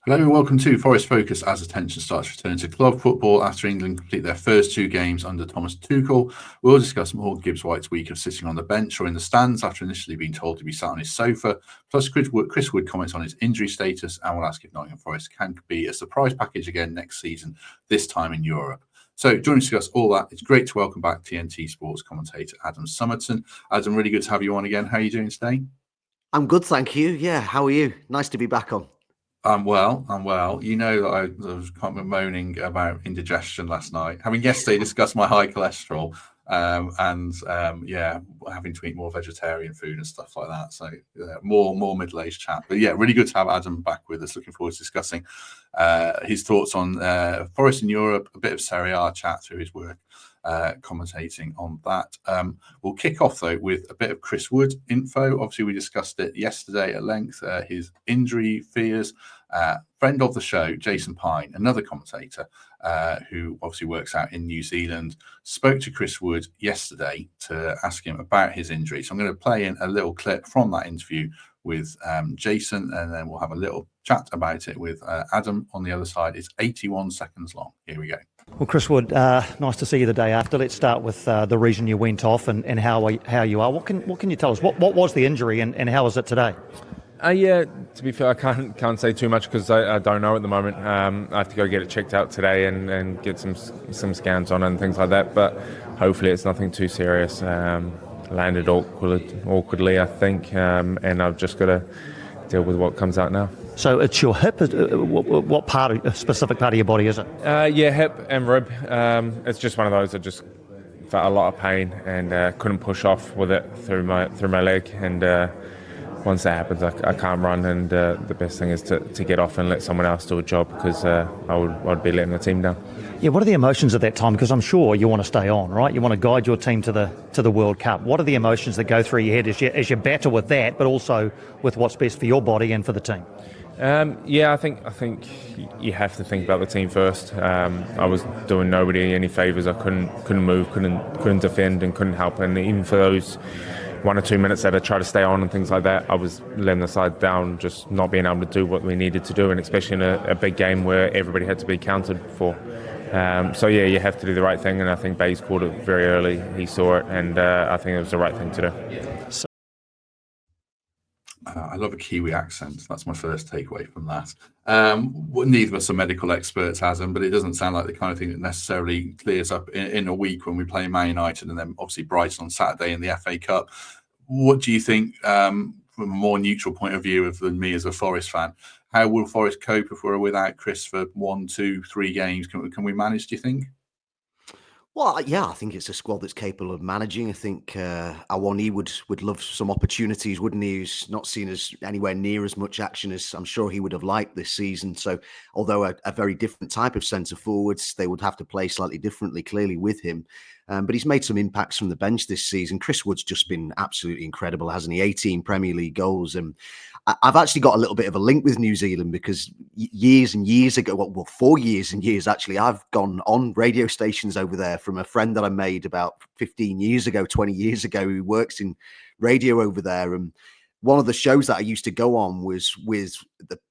Hello and welcome to Forest Focus as attention starts to return to club football after England complete their first two games under Thomas Tuchel. We'll discuss Morgan Gibbs-White's week of sitting on the bench or in the stands after initially being told to be sat on his sofa, plus Chris Wood comments on his injury status, and we'll ask if Nottingham Forest can be a surprise package again next season, this time in Europe. So joining us to discuss all that, it's great to welcome back TNT Sports commentator Adam Summerton. Adam, really good to have you on again. How are you doing today? I'm good, thank you. Yeah, how are you? Nice to be back on. I'm well. You know that I was kind of moaning about indigestion last night. Having yesterday discussed my high cholesterol and having to eat more vegetarian food and stuff like that. So more middle-aged chat. But yeah, really good to have Adam back with us. Looking forward to discussing his thoughts on Forest in Europe, a bit of Serie A chat through his work. Commentating on that. We'll kick off though with a bit of Chris Wood info. Obviously, we discussed it yesterday at length. His injury fears. Friend of the show, Jason Pine, another commentator who obviously works out in New Zealand, spoke to Chris Wood yesterday to ask him about his injury. So I'm going to play in a little clip from that interview with Jason, and then we'll have a little chat about it with Adam on the other side. It's 81 seconds long. Here we go. Well, Chris Wood, nice to see you the day after. Let's start with the reason you went off and how you are. What can you tell us? What was the injury and how is it today? To be fair, I can't say too much because I don't know at the moment. I have to go get it checked out today and get some scans on it and things like that. But hopefully it's nothing too serious. Landed awkwardly, I think, and I've just got to deal with what comes out now. So it's your hip. What specific part of your body is it? Hip and rib. It's just one of those. I just felt a lot of pain and couldn't push off with it through my leg. And once that happens, I can't run. And the best thing is to get off and let someone else do a job because I'd be letting the team down. Yeah, what are the emotions at that time? Because I'm sure you want to stay on, right? You want to guide your team to the World Cup. What are the emotions that go through your head as you battle with that, but also with what's best for your body and for the team? I think you have to think about the team first. I was doing nobody any favours. I couldn't move, couldn't defend, and couldn't help. And even for those 1 or 2 minutes that I tried to stay on and things like that, I was letting the side down, just not being able to do what we needed to do, and especially in a big game where everybody had to be counted for. You have to do the right thing, and I think Bays called it very early. He saw it, and I think it was the right thing to do. I love a Kiwi accent. That's my first takeaway from that. Neither of us are medical experts, Adam, but it doesn't sound like the kind of thing that necessarily clears up in a week when we play Man United and then obviously Brighton on Saturday in the FA Cup. What do you think, from a more neutral point of view than me as a Forest fan, how will Forest cope if we're without Chris for 1, 2, 3 games? Can we manage, do you think? Well, yeah, I think it's a squad that's capable of managing. I think Awani would love some opportunities, wouldn't he? He's not seen as anywhere near as much action as I'm sure he would have liked this season. So, although a very different type of centre forwards, they would have to play slightly differently, clearly, with him. But he's made some impacts from the bench this season. Chris Wood's just been absolutely incredible, hasn't he? 18 Premier League goals. And I've actually got a little bit of a link with New Zealand because years and years ago, well, 4 years and years actually, I've gone on radio stations over there from a friend that I made about 15 years ago, 20 years ago, who works in radio over there. And one of the shows that I used to go on was with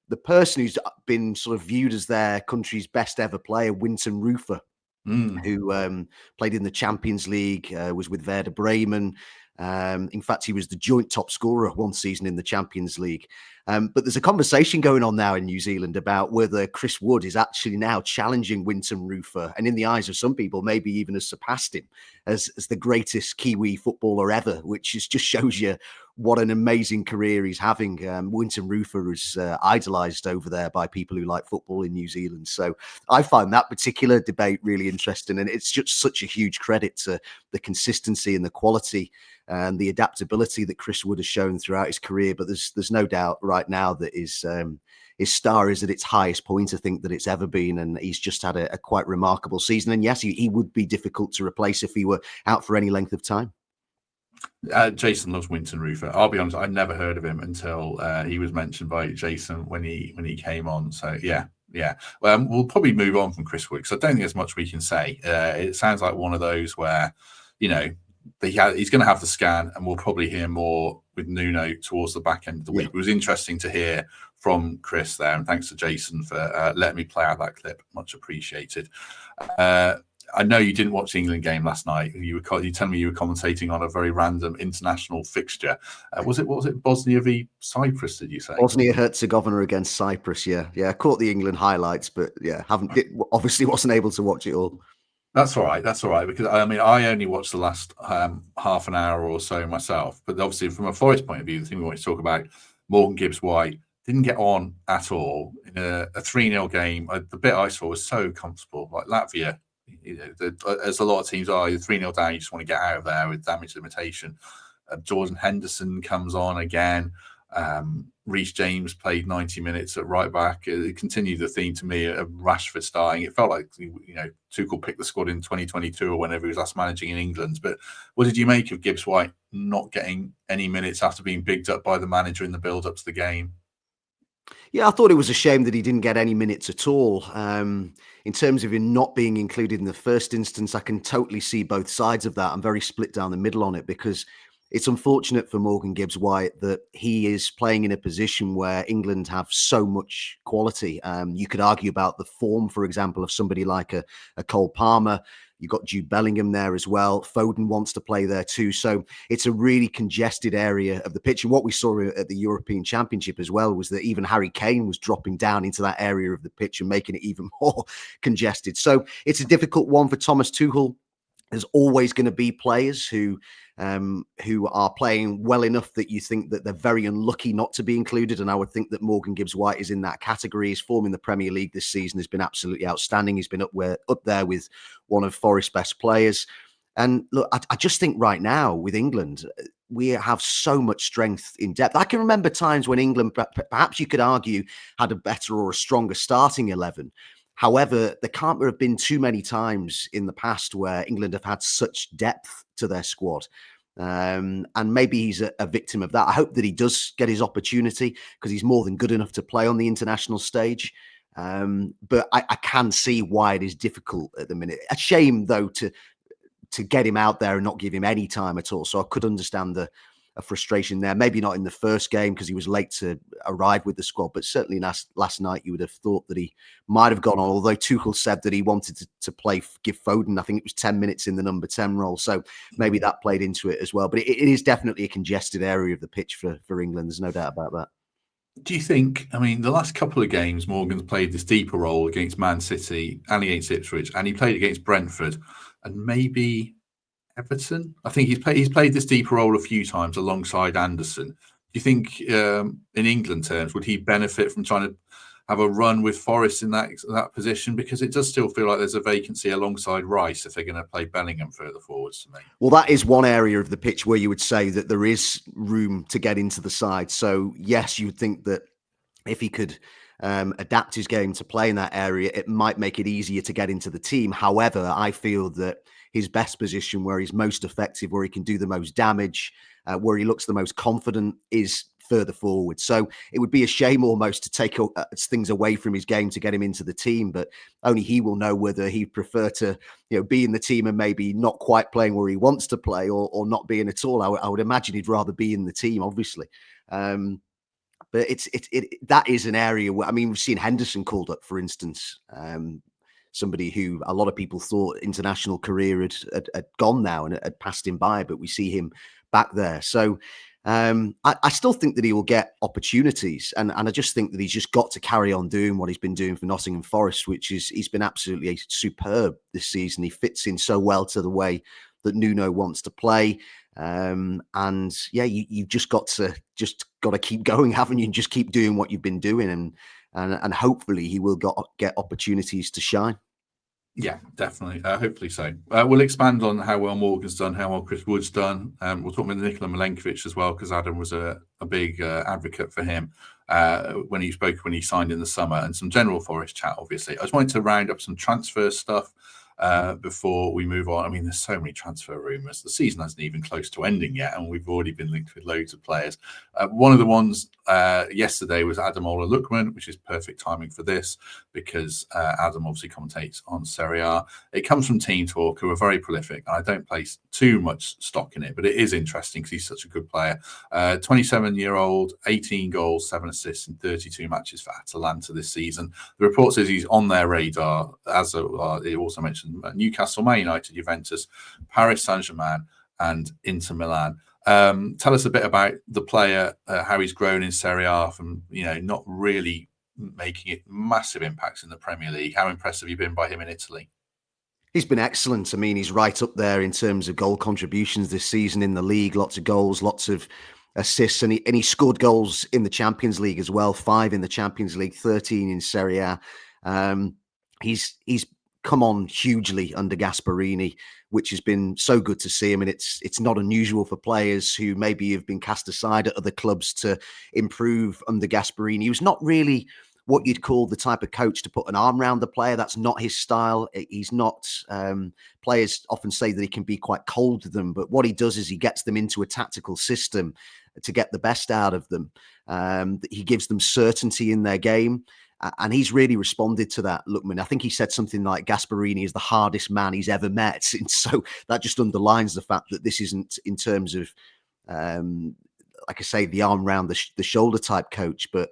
the person who's been sort of viewed as their country's best ever player, Winton Rufer. Who played in the Champions League, was with Werder Bremen. In fact, he was the joint top scorer one season in the Champions League. But there's a conversation going on now in New Zealand about whether Chris Wood is actually now challenging Winton Rufer, and in the eyes of some people, maybe even has surpassed him as the greatest Kiwi footballer ever, which just shows you what an amazing career he's having. Winton Rufer is idolised over there by people who like football in New Zealand. So I find that particular debate really interesting, and it's just such a huge credit to the consistency and the quality and the adaptability that Chris Wood has shown throughout his career. But there's no doubt right now that his star is at its highest point, I think, that it's ever been. And he's just had a quite remarkable season. And yes, he would be difficult to replace if he were out for any length of time. Jason loves Winton Rufer. I'll be honest, I'd never heard of him until he was mentioned by Jason when he came on. So yeah. We'll probably move on from Chris Wood because I don't think there's much we can say. It sounds like one of those where, he's going to have the scan, and we'll probably hear more with Nuno towards the back end of the week. It was interesting to hear from Chris there, and thanks to Jason for letting me play out that clip. Much appreciated. I know you didn't watch the England game last night. You telling me you were commentating on a very random international fixture. Was it Bosnia v Cyprus? Did you say Bosnia-Herzegovina against Cyprus? Yeah. I caught the England highlights, but obviously wasn't able to watch it all. That's all right. Because I only watched the last half an hour or so myself. But obviously, from a Forest point of view, the thing we want to talk about, Morgan Gibbs-White didn't get on at all in a 3-0 game. The bit I saw was so comfortable, like Latvia. As a lot of teams are, you're 3-0 down, you just want to get out of there with damage limitation. Jordan Henderson comes on again. Reece James played 90 minutes at right back. It continued the theme to me of Rashford starting. It felt like Tuchel picked the squad in 2022 or whenever he was last managing in England. But what did you make of Gibbs-White not getting any minutes after being bigged up by the manager in the build-up to the game? Yeah, I thought it was a shame that he didn't get any minutes at all. In terms of him not being included in the first instance, I can totally see both sides of that. I'm very split down the middle on it because it's unfortunate for Morgan Gibbs-White that he is playing in a position where England have so much quality. You could argue about the form, for example, of somebody like a Cole Palmer. You've got Jude Bellingham there as well. Foden wants to play there too. So it's a really congested area of the pitch. And what we saw at the European Championship as well was that even Harry Kane was dropping down into that area of the pitch and making it even more congested. So it's a difficult one for Thomas Tuchel. There's always going to be players who are playing well enough that you think that they're very unlucky not to be included. And I would think that Morgan Gibbs-White is in that category. His form in the Premier League this season has been absolutely outstanding. He's been up there with one of Forest's best players. And look, I just think right now with England, we have so much strength in depth. I can remember times when England, perhaps you could argue, had a better or a stronger starting 11. However, there can't have been too many times in the past where England have had such depth to their squad. And maybe he's a victim of that. I hope that he does get his opportunity because he's more than good enough to play on the international stage. But I can see why it is difficult at the minute. A shame, though, to get him out there and not give him any time at all. So I could understand a frustration there. Maybe not in the first game because he was late to arrive with the squad, but certainly last night you would have thought that he might have gone on, although Tuchel said that he wanted to give Foden, I think it was 10 minutes in the number 10 role. So maybe that played into it as well. But it is definitely a congested area of the pitch for England. There's no doubt about that. Do you think, the last couple of games, Morgan's played this deeper role against Man City and against Ipswich, and he played against Brentford and maybe Everton. I think he's played this deeper role a few times alongside Anderson. Do you think, in England terms, would he benefit from trying to have a run with Forest in that position? Because it does still feel like there's a vacancy alongside Rice if they're going to play Bellingham further forwards to me. Well, that is one area of the pitch where you would say that there is room to get into the side. So yes, you would think that if he could adapt his game to play in that area, it might make it easier to get into the team. However, I feel that his best position, where he's most effective, where he can do the most damage, where he looks the most confident, is further forward. So it would be a shame almost to take things away from his game to get him into the team, but only he will know whether he'd prefer to be in the team and maybe not quite playing where he wants to play or not being at all. I would imagine he'd rather be in the team, obviously. But that is an area where, we've seen Henderson called up, for instance, somebody who a lot of people thought international career had gone now and had passed him by, but we see him back there. So I still think that he will get opportunities, and I just think that he's just got to carry on doing what he's been doing for Nottingham Forest, which is he's been absolutely superb this season. He fits in so well to the way that Nuno wants to play. And yeah, you've just got to keep going, haven't you? And just keep doing what you've been doing, and hopefully he will get opportunities to shine. Yeah, definitely. Hopefully so. We'll expand on how well Morgan's done, how well Chris Wood's done. We'll talk about Nikola Milenkovic as well, because Adam was a big advocate for him when he signed in the summer, and some general Forest chat, obviously. I just wanted to round up some transfer stuff. before we move on. I mean, there's so many transfer rumours. The season hasn't even close to ending yet, and we've already been linked with loads of players. One of the ones yesterday was Ademola Lookman, which is perfect timing for this because Adam obviously commentates on Serie A. It comes from Team Talk, who are very prolific, and I don't place too much stock in it, but it is interesting because he's such a good player. 27-year-old, 18 goals, 7 assists in 32 matches for Atalanta this season. The report says he's on their radar, as he also mentioned Newcastle, Man United, Juventus, Paris Saint-Germain, and Inter Milan. Tell us a bit about the player, how he's grown in Serie A from, not really making it massive impacts in the Premier League. How impressed have you been by him in Italy? He's been excellent. I mean, he's right up there in terms of goal contributions this season in the league. Lots of goals, lots of assists, and he scored goals in the Champions League as well. 5 in the Champions League, 13 in Serie A. He's come on hugely under Gasperini, which has been so good to see. I mean, it's not unusual for players who maybe have been cast aside at other clubs to improve under Gasperini. He was not really what you'd call the type of coach to put an arm around the player. That's not his style. He's not. Players often say that he can be quite cold to them, but what he does is he gets them into a tactical system to get the best out of them. He gives them certainty in their game. And he's really responded to that, Lookman. I think he said something like Gasperini is the hardest man he's ever met. And so that just underlines the fact that this isn't in terms of, like I say, the arm around the shoulder type coach. But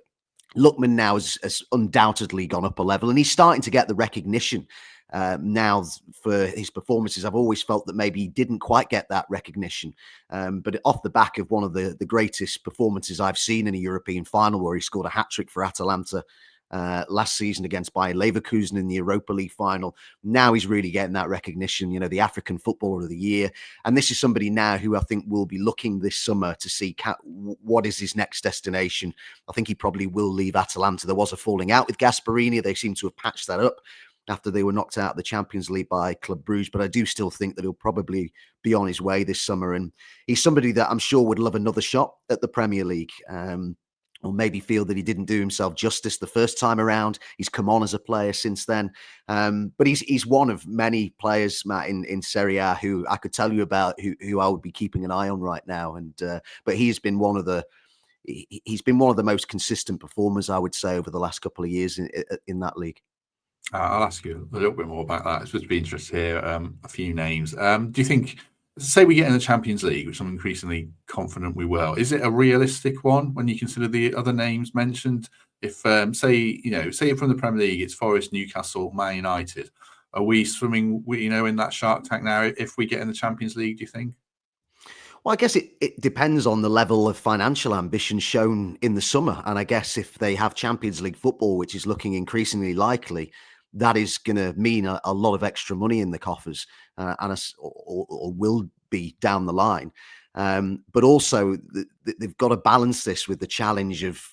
Lookman now has undoubtedly gone up a level, and he's starting to get the recognition now for his performances. I've always felt that maybe he didn't quite get that recognition. But off the back of one of the greatest performances I've seen in a European final, where he scored a hat-trick for Atalanta last season against Bayer Leverkusen in the Europa League final. Now he's really getting that recognition, the African Footballer of the Year. And this is somebody now who I think will be looking this summer to see what is his next destination. I think he probably will leave Atalanta. There was a falling out with Gasperini. They seem to have patched that up after they were knocked out of the Champions League by Club Brugge. But I do still think that he'll probably be on his way this summer. And he's somebody that I'm sure would love another shot at the Premier League. Or maybe feel that he didn't do himself justice the first time around. He's come on as a player since then. But he's one of many players, Matt, in Serie A who I could tell you about, who I would be keeping an eye on right now. And but he's been one of the most consistent performers, I would say, over the last couple of years in that league. I'll ask you a little bit more about that. It's supposed to be interesting to hear a few names. Do you think, say we get in the Champions League, which I'm increasingly confident we will, is it a realistic one when you consider the other names mentioned? If say from the Premier League, it's Forest, Newcastle, Man United, are we swimming, in that shark tank now if we get in the Champions League, do you think? Well, I guess it depends on the level of financial ambition shown in the summer. And I guess if they have Champions League football, which is looking increasingly likely, that is going to mean a lot of extra money in the coffers or will be down the line. But also they've got to balance this with the challenge of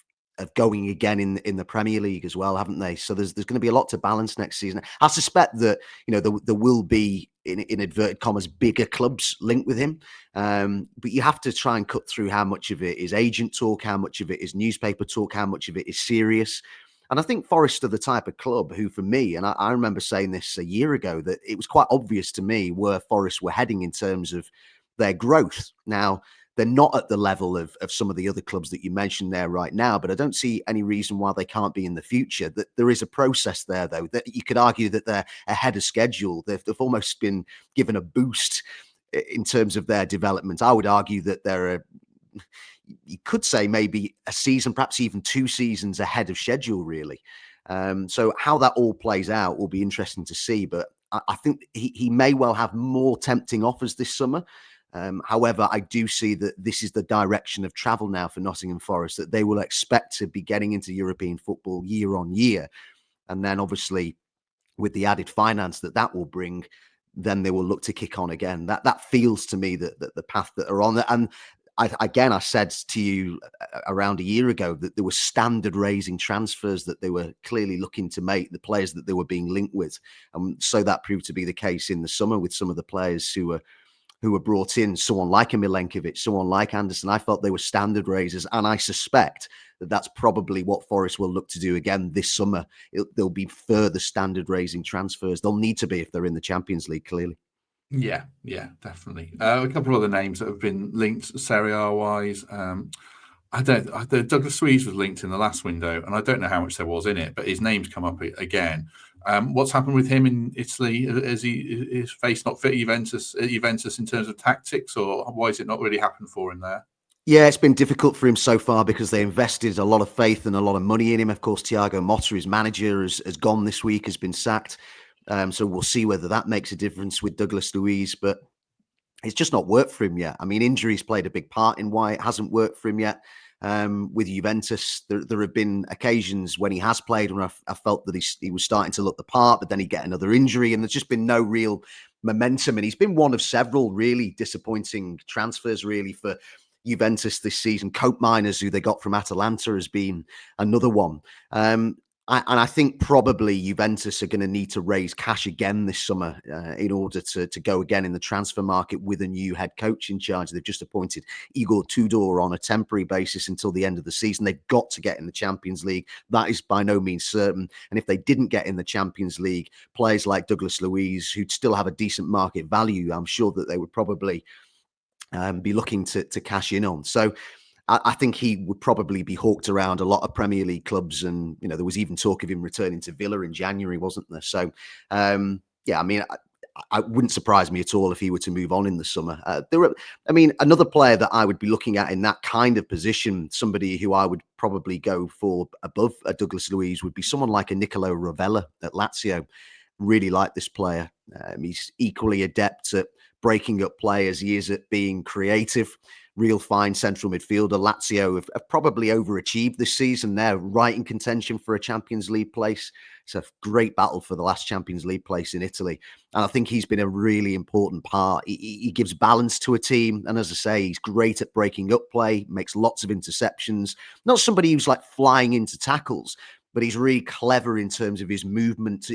going again in the Premier League as well, haven't they? So there's going to be a lot to balance next season. I suspect that, there will be, in inverted commas, bigger clubs linked with him. But you have to try and cut through how much of it is agent talk, how much of it is newspaper talk, how much of it is serious. And I think Forest are the type of club who, for me, and I remember saying this a year ago, that it was quite obvious to me where Forest were heading in terms of their growth. Now, they're not at the level of some of the other clubs that you mentioned there right now, but I don't see any reason why they can't be in the future. That there is a process there, though, that you could argue that they're ahead of schedule. They've almost been given a boost in terms of their development. I would argue that you could say maybe a season, perhaps even 2 seasons ahead of schedule, really. So how that all plays out will be interesting to see. But I think he may well have more tempting offers this summer. However, I do see that this is the direction of travel now for Nottingham Forest, that they will expect to be getting into European football year on year. And then obviously with the added finance that will bring, then they will look to kick on again. That feels to me that the path that are on. And I said to you around a year ago that there were standard raising transfers that they were clearly looking to make, the players that they were being linked with. And so that proved to be the case in the summer with some of the players who were brought in, someone like a Milenkovic, someone like Anderson. I felt they were standard raisers, and I suspect that's probably what Forest will look to do again this summer. There'll be further standard raising transfers. They'll need to be if they're in the Champions League, clearly. Yeah, definitely. A couple of other names that have been linked Serie A wise. Douglas Luiz was linked in the last window, and I don't know how much there was in it, but his name's come up again. What's happened with him in Italy? Is his face not fit Juventus in terms of tactics, or why has it not really happened for him there? Yeah, it's been difficult for him so far because they invested a lot of faith and a lot of money in him. Of course, Thiago Motta, his manager, has gone this week, has been sacked. So we'll see whether that makes a difference with Douglas Luiz, but it's just not worked for him yet. I mean, injuries played a big part in why it hasn't worked for him yet. With Juventus, there have been occasions when he has played when I felt that he was starting to look the part, but then he'd get another injury, and there's just been no real momentum. And he's been one of several really disappointing transfers, really, for Juventus this season. Cope Miners, who they got from Atalanta, has been another one. I think probably Juventus are going to need to raise cash again this summer in order to go again in the transfer market with a new head coach in charge. They've just appointed Igor Tudor on a temporary basis until the end of the season. They've got to get in the Champions League. That is by no means certain. And if they didn't get in the Champions League, players like Douglas Luiz, who'd still have a decent market value, I'm sure that they would probably be looking to cash in on. So I think he would probably be hawked around a lot of Premier League clubs. And, there was even talk of him returning to Villa in January, wasn't there? So, I mean, I wouldn't surprise me at all if he were to move on in the summer. Another player that I would be looking at in that kind of position, somebody who I would probably go for above a Douglas Luiz, would be someone like a Nicolo Rovella at Lazio. Really like this player. He's equally adept at breaking up play as he is at being creative. Real fine central midfielder. Lazio have probably overachieved this season. They're right in contention for a Champions League place. It's a great battle for the last Champions League place in Italy. And I think he's been a really important part. He gives balance to a team. And as I say, he's great at breaking up play, makes lots of interceptions. Not somebody who's like flying into tackles, but he's really clever in terms of his movement.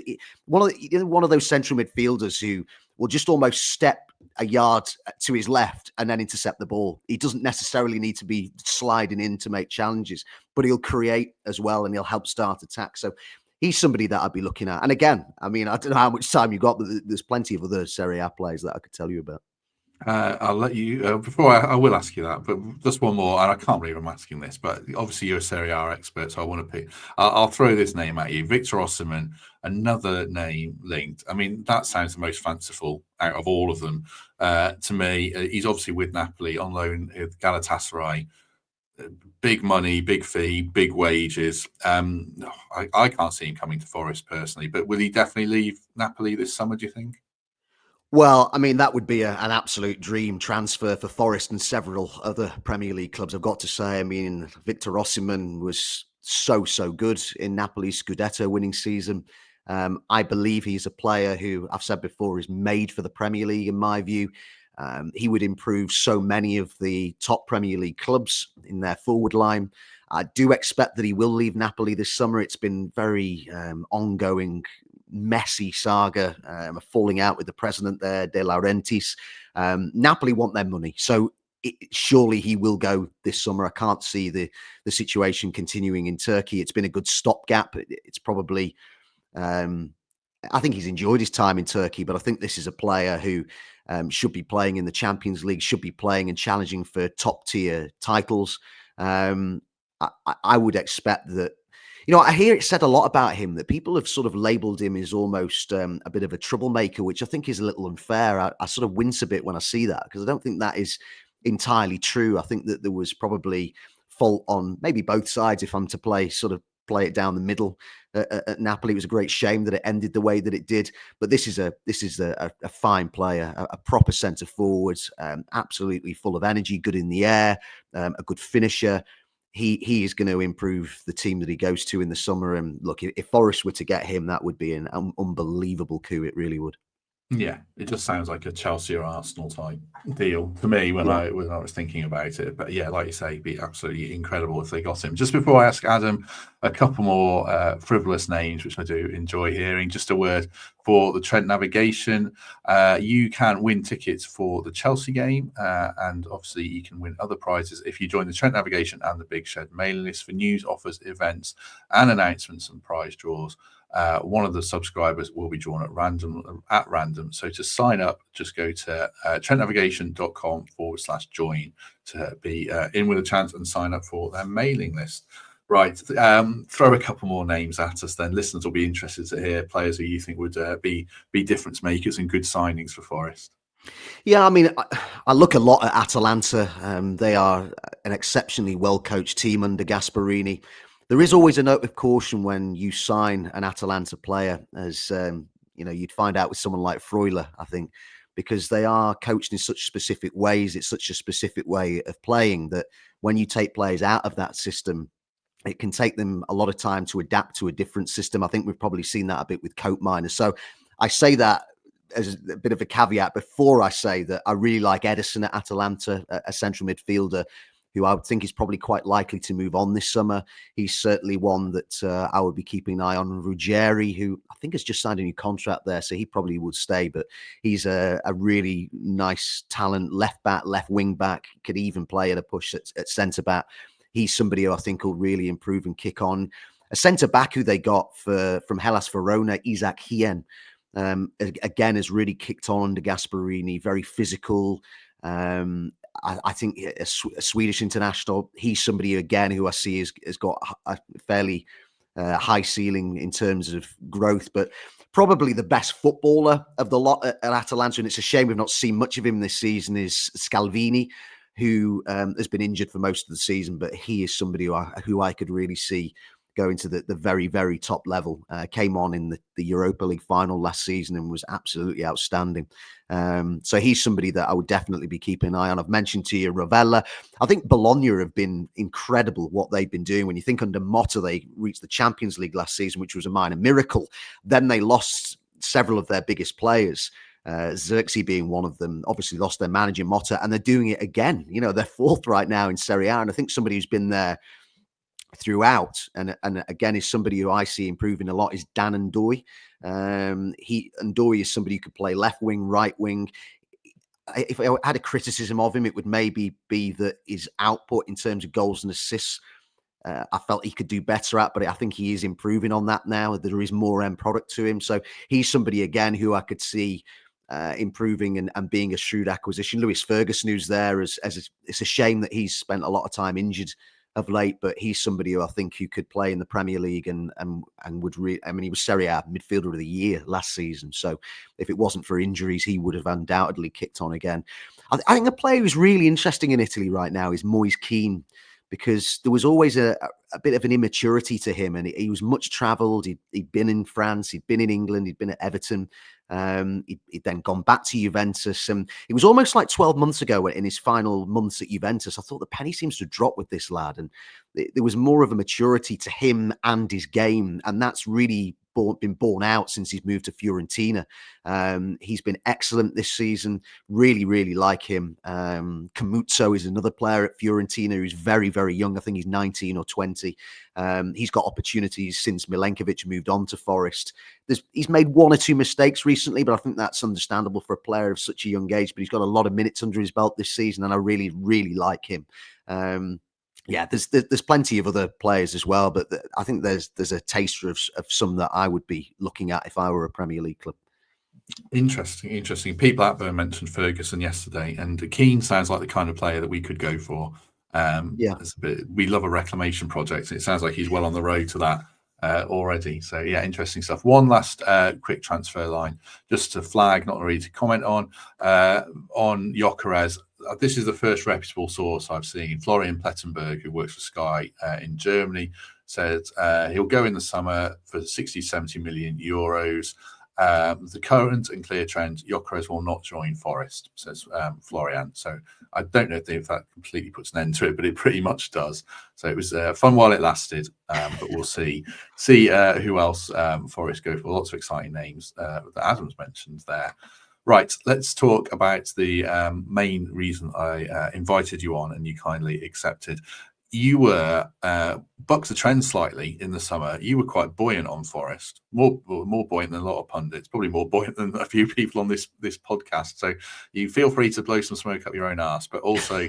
One of those central midfielders who will just almost step a yard to his left and then intercept the ball. He doesn't necessarily need to be sliding in to make challenges, but he'll create as well, and he'll help start attacks. So he's somebody that I'd be looking at. And again, I mean, I don't know how much time you got, but there's plenty of other Serie A players that I could tell you about. I'll let you, before I will ask you that, but just one more, and I can't believe I'm asking this, but obviously you're a Serie A expert, so I want to pick, I'll throw this name at you. Victor Osimhen, another name linked. I mean, that sounds the most fanciful out of all of them. To me, he's obviously with Napoli on loan with Galatasaray. Big money, big fee, big wages. I can't see him coming to Forest personally, but will he definitely leave Napoli this summer, do you think? Well, I mean, that would be an absolute dream transfer for Forest and several other Premier League clubs, I've got to say. I mean, Victor Osimhen was so good in Napoli's Scudetto winning season. I believe he's a player who, I've said before, is made for the Premier League, in my view. He would improve so many of the top Premier League clubs in their forward line. I do expect that he will leave Napoli this summer. It's been very ongoing, messy saga, falling out with the president there, De Laurentiis. Napoli want their money, so surely he will go this summer. I can't see the situation continuing in Turkey. It's been a good stopgap. It's probably, I think he's enjoyed his time in Turkey, but I think this is a player who should be playing in the Champions League, should be playing and challenging for top tier titles. I would expect that. I hear it said a lot about him that people have sort of labelled him as almost a bit of a troublemaker, which I think is a little unfair. I sort of wince a bit when I see that, because I don't think that is entirely true. I think that there was probably fault on maybe both sides, if I'm to play it down the middle at Napoli. It was a great shame that it ended the way that it did. But this is a fine player, a proper centre forward, absolutely full of energy, good in the air, a good finisher. He is going to improve the team that he goes to in the summer. And look, if Forest were to get him, that would be an unbelievable coup. It really would. Yeah, it just sounds like a Chelsea or Arsenal type deal to me when I was thinking about it. But yeah, like you say, it'd be absolutely incredible if they got him. Just before I ask Adam a couple more frivolous names, which I do enjoy hearing, just a word for the Trent Navigation. You can win tickets for the Chelsea game, and obviously you can win other prizes if you join the Trent Navigation and the Big Shed mailing list for news, offers, events, and announcements and prize draws. One of the subscribers will be drawn at random. So to sign up, just go to trentnavigation.com/join to be in with a chance and sign up for their mailing list. Right, throw a couple more names at us then. Listeners will be interested to hear players who you think would be difference makers and good signings for Forest. Yeah, I mean, I look a lot at Atalanta. They are an exceptionally well-coached team under Gasperini. There is always a note of caution when you sign an Atalanta player, as you'd find out with someone like Freuler, I think, because they are coached in such specific ways. It's such a specific way of playing that when you take players out of that system, it can take them a lot of time to adapt to a different system. I think we've probably seen that a bit with Cope Miners. So I say that as a bit of a caveat before I say that I really like Edison at Atalanta, a central midfielder who I would think is probably quite likely to move on this summer. He's certainly one that I would be keeping an eye on. Ruggeri, who I think has just signed a new contract there, so he probably would stay, but he's a really nice talent, left back, left wing back, could even play at a push at centre back. He's somebody who I think will really improve and kick on. A centre back who they got from Hellas Verona, Isaac Hien, again has really kicked on under Gasperini. Very physical. I think a Swedish international. He's somebody again who I see has got a fairly high ceiling in terms of growth, but probably the best footballer of the lot at Atalanta. And it's a shame we've not seen much of him this season. Is Scalvini, who has been injured for most of the season, but he is somebody who I could really see going to the very, very top level. Came on in the Europa League final last season and was absolutely outstanding. So he's somebody that I would definitely be keeping an eye on. I've mentioned to you Ravella. I think Bologna have been incredible what they've been doing. When you think under Motta, they reached the Champions League last season, which was a minor miracle. Then they lost several of their biggest players. Xerxes being one of them, obviously lost their manager Motta, and they're doing it again. They're fourth right now in Serie A, and I think somebody who's been there throughout and again is somebody who I see improving a lot is Dan Ndoye. Ndoye is somebody who could play left wing, right wing. If I had a criticism of him, it would maybe be that his output in terms of goals and assists, I felt he could do better at, but I think he is improving on that now. There is more end product to him. So he's somebody again who I could see improving and being a shrewd acquisition. Lewis Ferguson, who's there, as it's a shame that he's spent a lot of time injured of late, but he's somebody who I think who could play in the Premier League and would he was Serie A midfielder of the year last season. So if it wasn't for injuries, he would have undoubtedly kicked on again. I think a player who's really interesting in Italy right now is Moise Kean, because there was always a bit of an immaturity to him, and he was much travelled. He'd been in France, he'd been in England, he'd been at Everton. He'd then gone back to Juventus, and it was almost like 12 months ago in his final months at Juventus. I thought the penny seems to drop with this lad, and there was more of a maturity to him and his game, and that's really been borne out since he's moved to Fiorentina. He's been excellent this season. Really, really like him. Camuzzo is another player at Fiorentina who's very, very young. I think he's 19 or 20. He's got opportunities since Milenkovic moved on to Forest. He's made one or two mistakes recently, but I think that's understandable for a player of such a young age. But he's got a lot of minutes under his belt this season, and I really, really like him. Yeah, there's plenty of other players as well, but I think there's a taster of some that I would be looking at if I were a Premier League club. Interesting. Pete Blackburn mentioned Ferguson yesterday, and Keane sounds like the kind of player that we could go for. We love a reclamation project, and it sounds like he's well on the road to that already. So yeah, interesting stuff. One last quick transfer line, just to flag, not really to comment on Gyökeres. This is the first reputable source I've seen. Florian Plettenberg, who works for Sky in Germany, said he'll go in the summer for 60-70 million euros. The current and clear trend, Gyökeres will not join Forest, says Florian. So I don't know if that completely puts an end to it, but it pretty much does. So it was fun while it lasted, but we'll see who else Forest go for. Lots of exciting names that Adam's mentioned there. Right, let's talk about the main reason I invited you on and you kindly accepted. you were bucked the trend slightly in the summer. You were quite buoyant on Forest, more buoyant than a lot of pundits, probably more buoyant than a few people on this podcast. So you feel free to blow some smoke up your own arse. But also,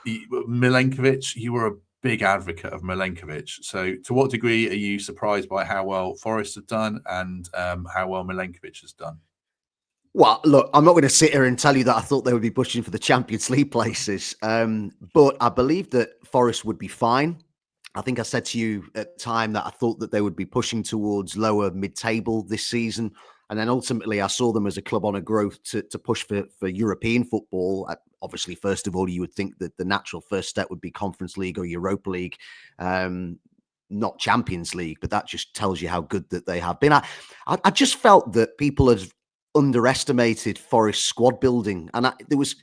Milenkovic, you were a big advocate of Milenkovic. So to what degree are you surprised by how well Forest have done and how well Milenkovic has done? Well, look, I'm not going to sit here and tell you that I thought they would be pushing for the Champions League places, but I believe that Forest would be fine. I think I said to you at the time that I thought that they would be pushing towards lower mid-table this season. And then ultimately I saw them as a club on a growth to push for European football. Obviously, first of all, you would think that the natural first step would be Conference League or Europa League, not Champions League, but that just tells you how good that they have been. I just felt that people have underestimated Forest squad building, and there was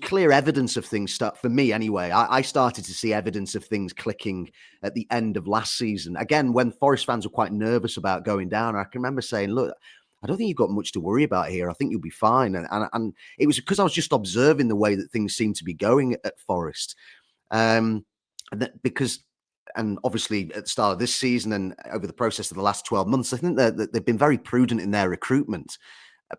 clear evidence of things for me anyway. I started to see evidence of things clicking at the end of last season. Again, when Forest fans were quite nervous about going down, I can remember saying, look, I don't think you've got much to worry about here. I think you'll be fine. And it was because I was just observing the way that things seemed to be going at Forest. And obviously at the start of this season and over the process of the last 12 months, I think that they've been very prudent in their recruitment,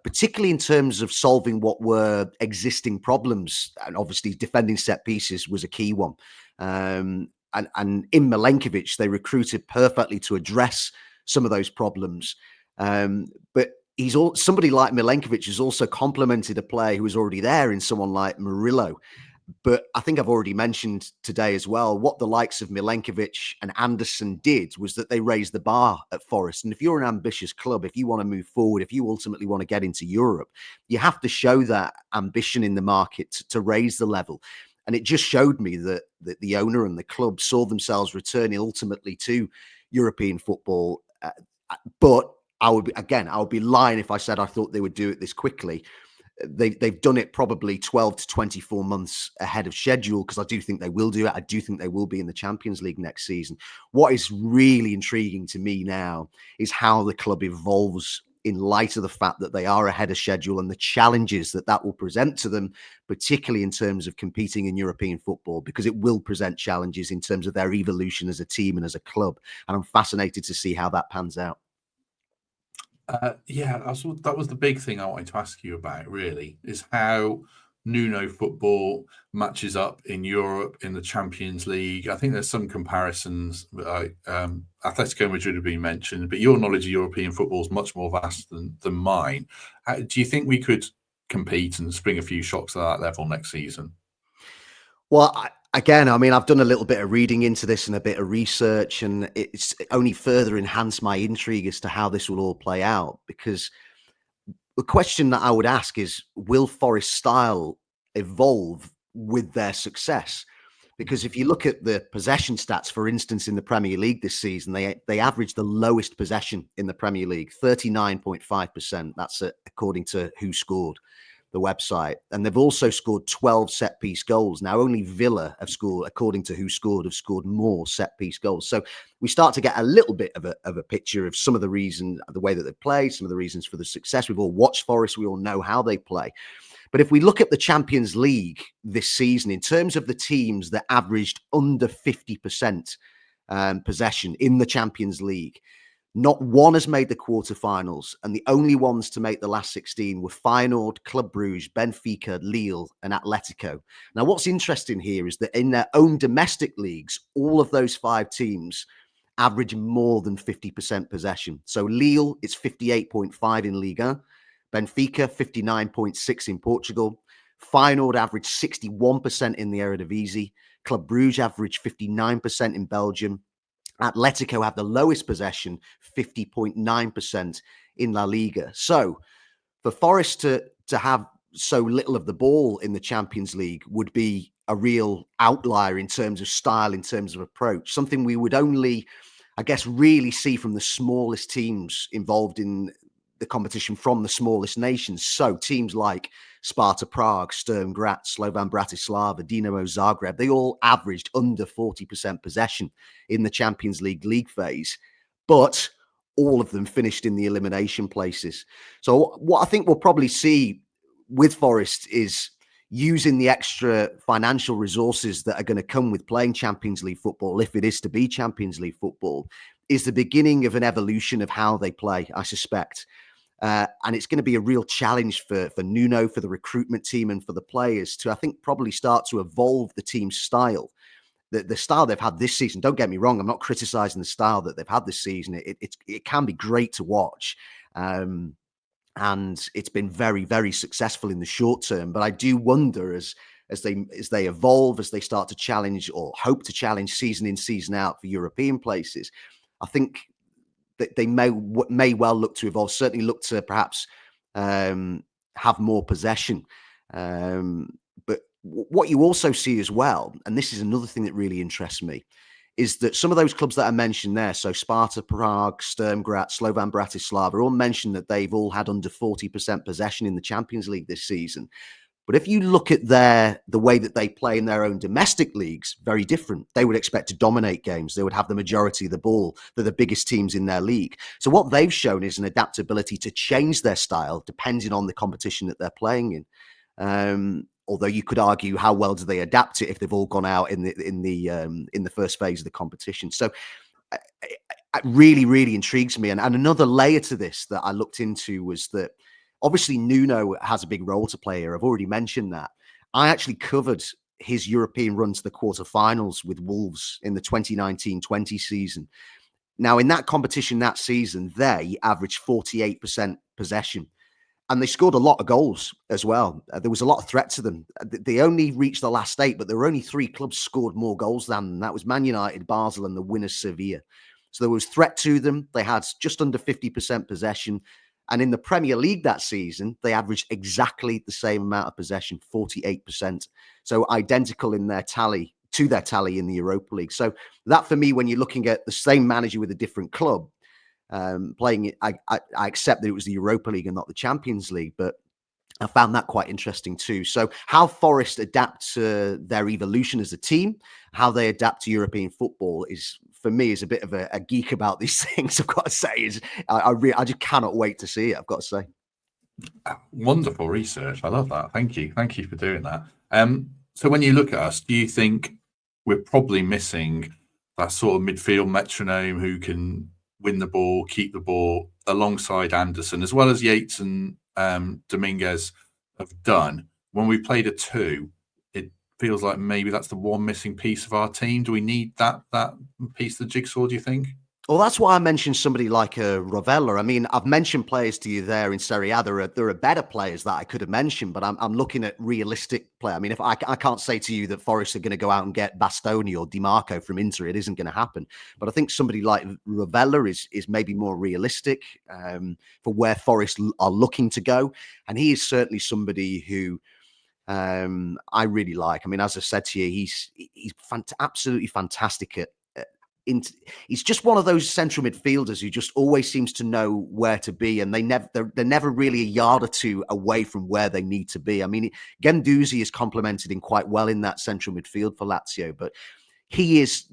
particularly in terms of solving what were existing problems. And obviously defending set pieces was a key one. And in Milenkovic, they recruited perfectly to address some of those problems. But somebody like Milenkovic has also complemented a player who was already there in someone like Murillo. But I think I've already mentioned today as well, what the likes of Milenkovic and Anderson did was that they raised the bar at Forest. And if you're an ambitious club, if you want to move forward, if you ultimately want to get into Europe, you have to show that ambition in the market to raise the level. And it just showed me that the owner and the club saw themselves returning ultimately to European football. But I would be lying if I said I thought they would do it this quickly. They've done it probably 12 to 24 months ahead of schedule, because I do think they will do it. I do think they will be in the Champions League next season. What is really intriguing to me now is how the club evolves in light of the fact that they are ahead of schedule and the challenges that will present to them, particularly in terms of competing in European football, because it will present challenges in terms of their evolution as a team and as a club. And I'm fascinated to see how that pans out. That was the big thing I wanted to ask you about, really, is how Nuno football matches up in Europe, in the Champions League. I think there's some comparisons. Atletico Madrid have been mentioned, but your knowledge of European football is much more vast than mine. Do you think we could compete and spring a few shocks at that level next season? Well, Again, I mean, I've done a little bit of reading into this and a bit of research, and it's only further enhanced my intrigue as to how this will all play out. Because the question that I would ask is, will Forest style evolve with their success? Because if you look at the possession stats, for instance, in the Premier League this season, they averaged the lowest possession in the Premier League, 39.5%. That's according to Who Scored, the website. And they've also scored 12 set-piece goals. Now, only Villa have scored, according to Who Scored, have scored more set-piece goals. So we start to get a little bit of a picture of some of the reasons, the way that they play, some of the reasons for the success. We've all watched Forest. We all know how they play. But if we look at the Champions League this season, in terms of the teams that averaged under 50% possession in the Champions League, not one has made the quarterfinals, and the only ones to make the last 16 were Feyenoord, Club Brugge, Benfica, Lille, and Atletico. Now, what's interesting here is that in their own domestic leagues, all of those 5 teams average more than 50% possession. So Lille, it's 58.5 in Ligue 1, Benfica, 59.6 in Portugal, Feyenoord averaged 61% in the Eredivisie, Club Brugge averaged 59% in Belgium, Atletico have the lowest possession, 50.9% in La Liga. So for Forest to have so little of the ball in the Champions League would be a real outlier in terms of style, in terms of approach, something we would only, I guess, really see from the smallest teams involved in the competition from the smallest nations. So teams like Sparta Prague, Sturm Graz, Slovan Bratislava, Dinamo Zagreb, they all averaged under 40% possession in the Champions League phase, but all of them finished in the elimination places. So what I think we'll probably see with Forest is, using the extra financial resources that are going to come with playing Champions League football, if it is to be Champions League football, is the beginning of an evolution of how they play, I suspect. And it's going to be a real challenge for Nuno, for the recruitment team, and for the players to, I think, probably start to evolve the team's style. The style they've had this season, don't get me wrong, I'm not criticizing the style that they've had this season. It can be great to watch. And it's been very, very successful in the short term. But I do wonder as they evolve, as they start to challenge or hope to challenge season in, season out for European places, I think that they may well look to evolve, certainly look to perhaps have more possession. But what you also see as well, and this is another thing that really interests me, is that some of those clubs that I mentioned there, so Sparta Prague, Sturm Graz, Slovan Bratislava, all mentioned that they've all had under 40% possession in the Champions League this season. But if you look at the way that they play in their own domestic leagues, very different. They would expect to dominate games. They would have the majority of the ball. They're the biggest teams in their league. So what they've shown is an adaptability to change their style depending on the competition that they're playing in. Although you could argue how well do they adapt it if they've all gone out in the first phase of the competition. So it really, really intrigues me. And another layer to this that I looked into was that obviously Nuno has a big role to play here. I've already mentioned that. I actually covered his European run to the quarterfinals with Wolves in the 2019-20 season. Now, in that competition that season, they averaged 48% possession. And they scored a lot of goals as well. There was a lot of threat to them. They only reached the last 8, but there were only 3 clubs scored more goals than them. That was Man United, Basel, and the winners Sevilla. So there was threat to them. They had just under 50% possession. And in the Premier League that season, they averaged exactly the same amount of possession, 48%. So identical in their tally to their tally in the Europa League. So that, for me, when you're looking at the same manager with a different club, playing it, I accept that it was the Europa League and not the Champions League, but I found that quite interesting too. So how Forest adapt to their evolution as a team, how they adapt to European football is, for me, is a bit of a geek about these things. I've got to say, I just cannot wait to see it. I've got to say. Wonderful research. I love that. Thank you for doing that. So when you look at us, do you think we're probably missing that sort of midfield metronome who can win the ball, keep the ball, alongside Anderson, as well as Yates and Dominguez have done? When we played a 2, it feels like maybe that's the one missing piece of our team. Do we need that piece of the jigsaw, do you think? Well, that's why I mentioned somebody like Rovella. I mean, I've mentioned players to you there in Serie A. There are better players that I could have mentioned, but I'm looking at realistic play. I mean, if I can't say to you that Forest are going to go out and get Bastoni or Di Marco from Inter, it isn't going to happen. But I think somebody like Rovella is maybe more realistic for where Forest are looking to go, and he is certainly somebody who I really like. I mean, as I said to you, he's absolutely fantastic at. He's just one of those central midfielders who just always seems to know where to be, and they're never really a yard or two away from where they need to be. I mean, Guendouzi is complemented in quite well in that central midfield for Lazio, but he is,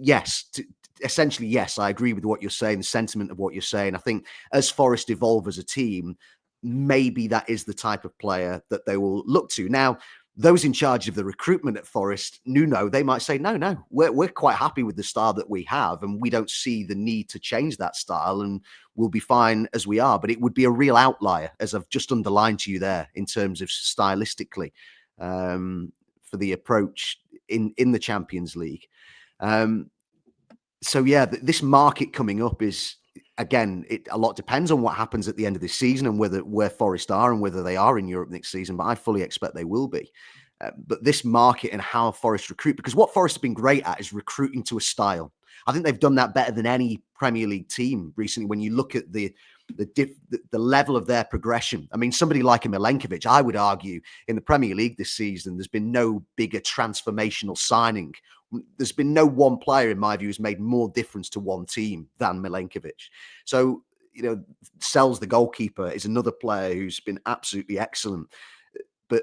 essentially, yes, I agree with what you're saying, the sentiment of what you're saying. I think as Forest evolve as a team, maybe that is the type of player that they will look to. Now, those in charge of the recruitment at Forest, Nuno, they might say, no, we're quite happy with the style that we have, and we don't see the need to change that style, and we'll be fine as we are. But it would be a real outlier, as I've just underlined to you there, in terms of stylistically, for the approach in the Champions League. So yeah, this market coming up is, again, a lot depends on what happens at the end of this season and where Forest are and whether they are in Europe next season. But I fully expect they will be. But this market and how Forest recruit, because what Forest have been great at is recruiting to a style. I think they've done that better than any Premier League team recently. When you look at the level of their progression, I mean, somebody like a Milenkovic, I would argue, in the Premier League this season, there's been no bigger transformational signing. There's been no one player, in my view, who's made more difference to one team than Milenkovic. So, Sells, the goalkeeper, is another player who's been absolutely excellent. But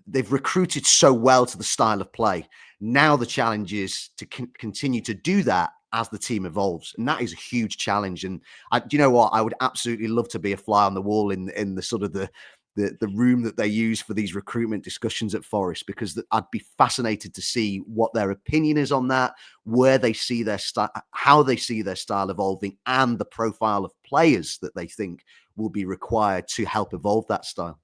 they've recruited so well to the style of play. Now the challenge is to continue to do that as the team evolves. And that is a huge challenge. And do you know what? I would absolutely love to be a fly on the wall in the sort of the the room that they use for these recruitment discussions at Forest, because I'd be fascinated to see what their opinion is on that, where they see their style, how they see their style evolving, and the profile of players that they think will be required to help evolve that style.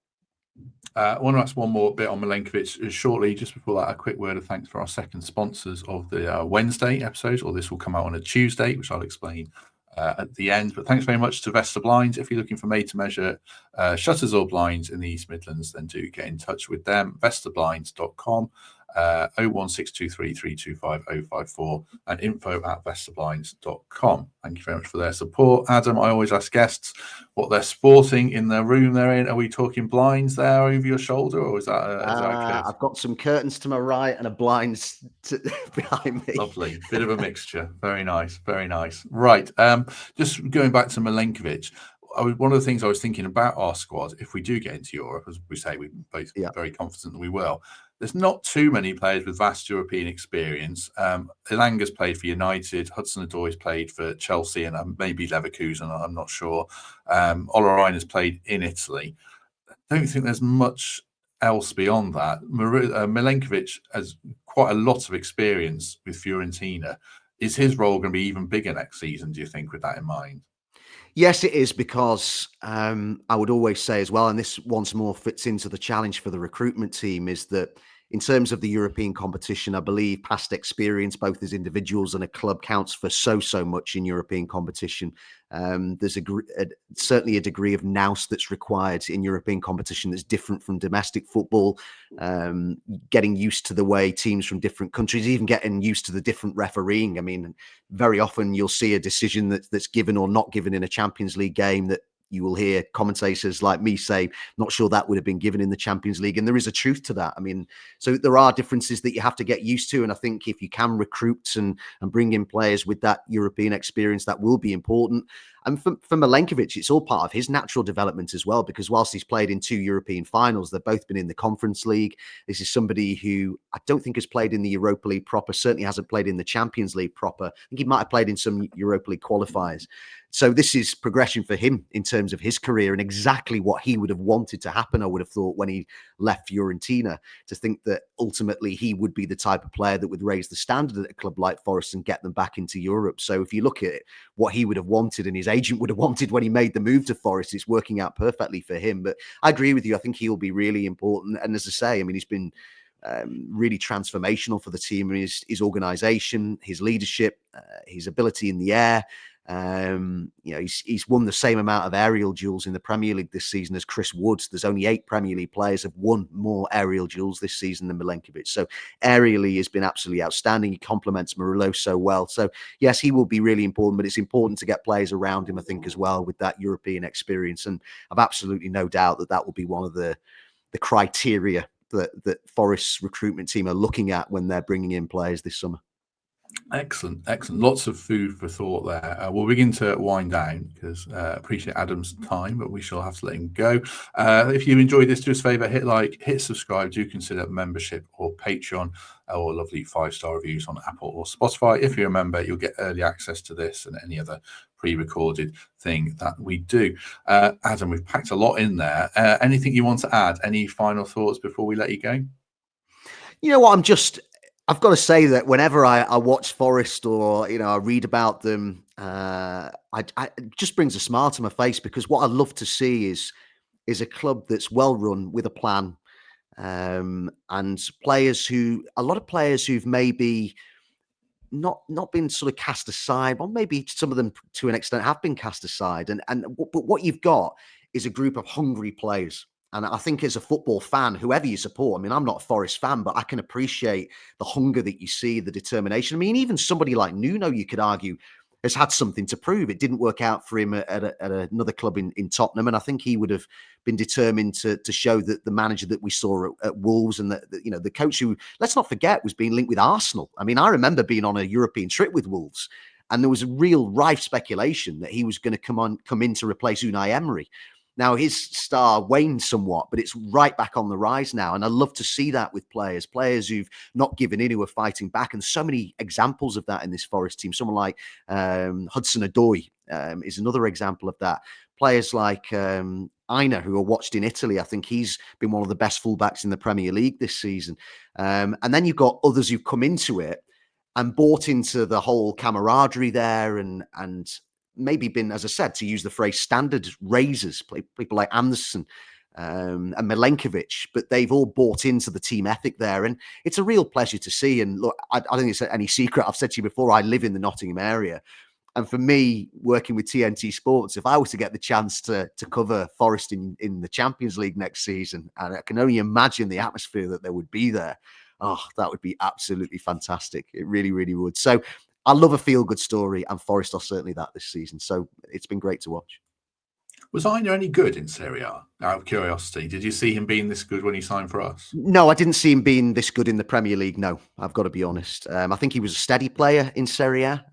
I want to ask one more bit on Milenkovic shortly. Just before that, a quick word of thanks for our second sponsors of the Wednesday episode, or this will come out on a Tuesday, which I'll explain at the end. But thanks very much to Vesta Blinds. If you're looking for made-to-measure shutters or blinds in the East Midlands, then do get in touch with them. VestaBlinds.com. 01623325054 and info@vestablinds.com. Thank you very much for their support. Adam, I always ask guests what they're sporting in the room they're in. Are we talking blinds there over your shoulder, or is that a I've got some curtains to my right and a blinds behind me. Lovely. Bit of a mixture. Very nice. Very nice. Right. Just going back to Milenkovic, one of the things I was thinking about our squad, if we do get into Europe, as we say, we're both very confident that we will, there's not too many players with vast European experience. Ilanga's played for United, Hudson-Odoi's played for Chelsea and maybe Leverkusen, I'm not sure. Olareina's played in Italy. I don't think there's much else beyond that. Milenkovic has quite a lot of experience with Fiorentina. Is his role going to be even bigger next season, do you think, with that in mind? Yes, it is, because I would always say as well, and this once more fits into the challenge for the recruitment team, is that in terms of the European competition, I believe past experience, both as individuals and a club, counts for so much in European competition. There's certainly a degree of nous that's required in European competition that's different from domestic football. Getting used to the way teams from different countries, even getting used to the different refereeing. I mean, very often you'll see a decision that's given or not given in a Champions League game that you will hear commentators like me say, not sure that would have been given in the Champions League. And there is a truth to that. I memean, so there are differences that you have to get used to. And I think if you can recruit and bring in players with that European experience, that will be important. And for Milenkovic, it's all part of his natural development as well, because whilst he's played in 2 European finals, they've both been in the Conference League. This is somebody who I don't think has played in the Europa League proper, certainly hasn't played in the Champions League proper. I think he might have played in some Europa League qualifiers. So this is progression for him in terms of his career, and exactly what he would have wanted to happen, I would have thought, when he left Fiorentina, to think that ultimately he would be the type of player that would raise the standard at a club like Forest and get them back into Europe. So if you look at it, what he would have wanted and his agent would have wanted when he made the move to Forest, it's working out perfectly for him. But I agree with you. I think he'll be really important. And as I say, I mean, he's been really transformational for the team. I mean, his organisation, his leadership, his ability in the air. He's won the same amount of aerial duels in the Premier League this season as Chris Wood. There's only 8 Premier League players have won more aerial duels this season than Milenkovic. So aerially has been absolutely outstanding. He complements Murillo so well. So yes, he will be really important, but it's important to get players around him, I think, as well, with that European experience. And I've absolutely no doubt that will be one of the criteria that Forest's recruitment team are looking at when they're bringing in players this summer. Excellent. Lots of food for thought there. We'll begin to wind down because appreciate Adam's time, but we shall have to let him go. If you enjoyed this, do us a favour, hit like, hit subscribe. Do consider membership or Patreon, or lovely 5-star reviews on Apple or Spotify. If you're a member, you'll get early access to this and any other pre-recorded thing that we do. Adam, we've packed a lot in there. Anything you want to add? Any final thoughts before we let you go? You know what? I've got to say that whenever I watch Forest or, I read about them, it just brings a smile to my face, because what I love to see is a club that's well run with a plan, and a lot of players who've maybe not been sort of cast aside, or maybe some of them to an extent have been cast aside. But what you've got is a group of hungry players. And I think as a football fan, whoever you support, I mean, I'm not a Forest fan, but I can appreciate the hunger that you see, the determination. I mean, even somebody like Nuno, you could argue, has had something to prove. It didn't work out for him at another club in Tottenham. And I think he would have been determined to show that the manager that we saw at Wolves, and the coach who, let's not forget, was being linked with Arsenal. I mean, I remember being on a European trip with Wolves, and there was a real rife speculation that he was going to come in to replace Unai Emery. Now, his star waned somewhat, but it's right back on the rise now. And I love to see that with players who've not given in, who are fighting back. And so many examples of that in this Forest team. Someone like Hudson-Odoi, is another example of that. Players like Aina, who are watched in Italy, I think he's been one of the best fullbacks in the Premier League this season. And then you've got others who've come into it and bought into the whole camaraderie there, and maybe been, as I said, to use the phrase, standard raisers, people like Anderson and Milenkovic, but they've all bought into the team ethic there. And it's a real pleasure to see. And look, I don't think it's any secret. I've said to you before, I live in the Nottingham area. And for me, working with TNT Sports, if I was to get the chance to cover Forest in the Champions League next season, and I can only imagine the atmosphere that there would be there, oh, that would be absolutely fantastic. It really, really would. So I love a feel-good story, and Forest are certainly that this season. So it's been great to watch. Was Aina any good in Serie A? Out of curiosity, did you see him being this good when he signed for us? No, I didn't see him being this good in the Premier League. No, I've got to be honest. I think he was a steady player in Serie A,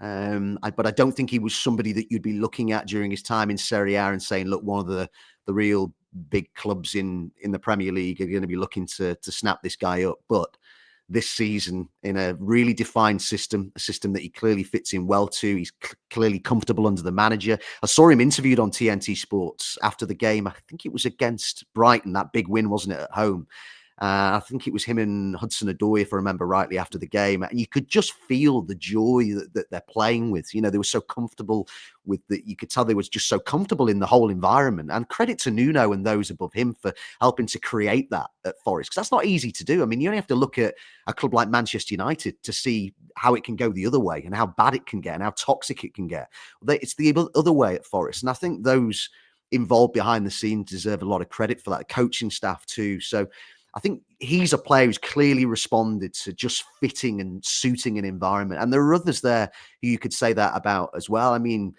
but I don't think he was somebody that you'd be looking at during his time in Serie A and saying, look, one of the real big clubs in the Premier League are going to be looking to snap this guy up. But this season, in a really defined system, a system that he clearly fits in well to. He's clearly comfortable under the manager. I saw him interviewed on TNT Sports after the game. I think it was against Brighton, that big win, wasn't it, at home? I think it was him and Hudson-Odoi, if I remember rightly, after the game. And you could just feel the joy that they're playing with. You know, they were so comfortable with you could tell they was just so comfortable in the whole environment. And credit to Nuno and those above him for helping to create that at Forest, because that's not easy to do. I mean, you only have to look at a club like Manchester United to see how it can go the other way and how bad it can get and how toxic it can get. It's the other way at Forest. And I think those involved behind the scenes deserve a lot of credit for that, the coaching staff too. So I think he's a player who's clearly responded to just fitting and suiting an environment. And there are others there who you could say that about as well. I mean,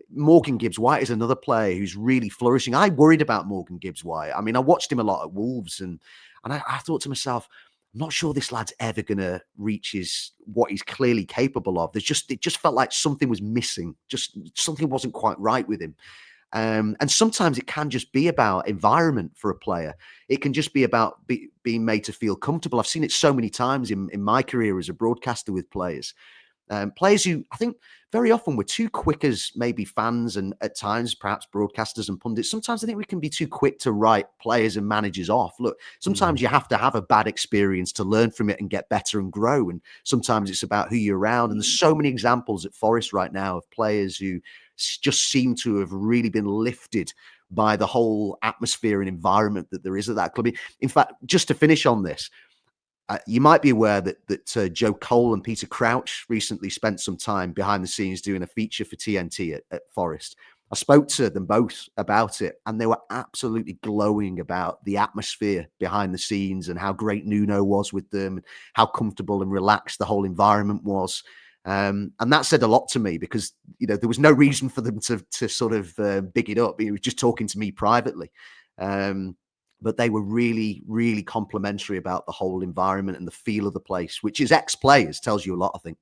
Morgan Gibbs-White is another player who's really flourishing. I worried about Morgan Gibbs-White. I mean, I watched him a lot at Wolves, and I thought to myself, I'm not sure this lad's ever going to reach what he's clearly capable of. It just felt like something was missing. Just something wasn't quite right with him. And sometimes it can just be about environment for a player. It can just be about being made to feel comfortable. I've seen it so many times in my career as a broadcaster with players. Players who I think very often we're too quick as maybe fans and at times perhaps broadcasters and pundits. Sometimes I think we can be too quick to write players and managers off. Look, sometimes you have to have a bad experience to learn from it and get better and grow. And sometimes it's about who you're around. And there's so many examples at Forest right now of players who just seem to have really been lifted by the whole atmosphere and environment that there is at that club. In fact, just to finish on this, you might be aware that Joe Cole and Peter Crouch recently spent some time behind the scenes doing a feature for TNT at Forest. I spoke to them both about it, and they were absolutely glowing about the atmosphere behind the scenes and how great Nuno was with them, and how comfortable and relaxed the whole environment was. And that said a lot to me because, you know, there was no reason for them to sort of big it up. He was just talking to me privately. But they were really, really complimentary about the whole environment and the feel of the place, which is ex-players, tells you a lot, I think.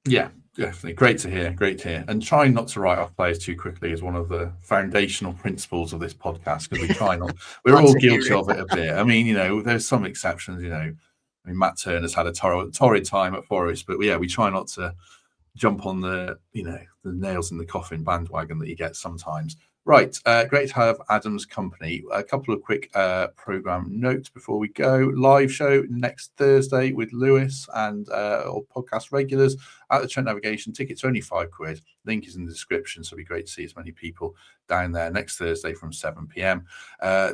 Yeah, definitely. Great to hear. Great to hear. And trying not to write off players too quickly is one of the foundational principles of this podcast, because we try not, we're all guilty of it a bit. I mean, you know, there's some exceptions, you know. I mean, Matt Turner's had a torrid time at Forest, but yeah, we try not to jump on the nails in the coffin bandwagon that you get sometimes. Right, great to have Adam's company. A couple of quick program notes before we go. Live show next Thursday with Lewis and all podcast regulars at the Trent Navigation. Tickets are only £5. Link is in the description, so it'd be great to see as many people down there next Thursday from 7 p.m.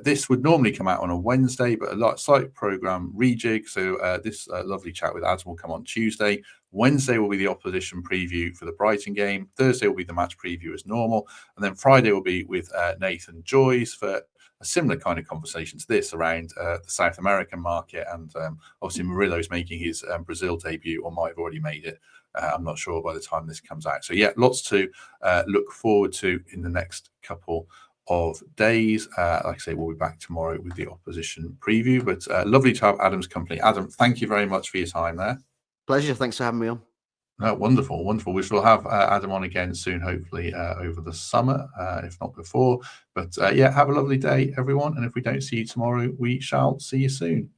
This would normally come out on a Wednesday, but a slight program rejig. So this lovely chat with Adam will come on Tuesday. Wednesday will be the opposition preview for the Brighton game. Thursday will be the match preview as normal. And then Friday will be with Nathan Joyce for a similar kind of conversation to this around the South American market. And obviously Murillo's making his Brazil debut, or might have already made it. I'm not sure by the time this comes out. So yeah, lots to look forward to in the next couple of days. Like I say, we'll be back tomorrow with the opposition preview. But lovely to have Adam's company. Adam, thank you very much for your time there. Pleasure. Thanks for having me on. No, wonderful, wonderful. We shall have Adam on again soon, hopefully over the summer, if not before. But yeah, have a lovely day, everyone. And if we don't see you tomorrow, we shall see you soon.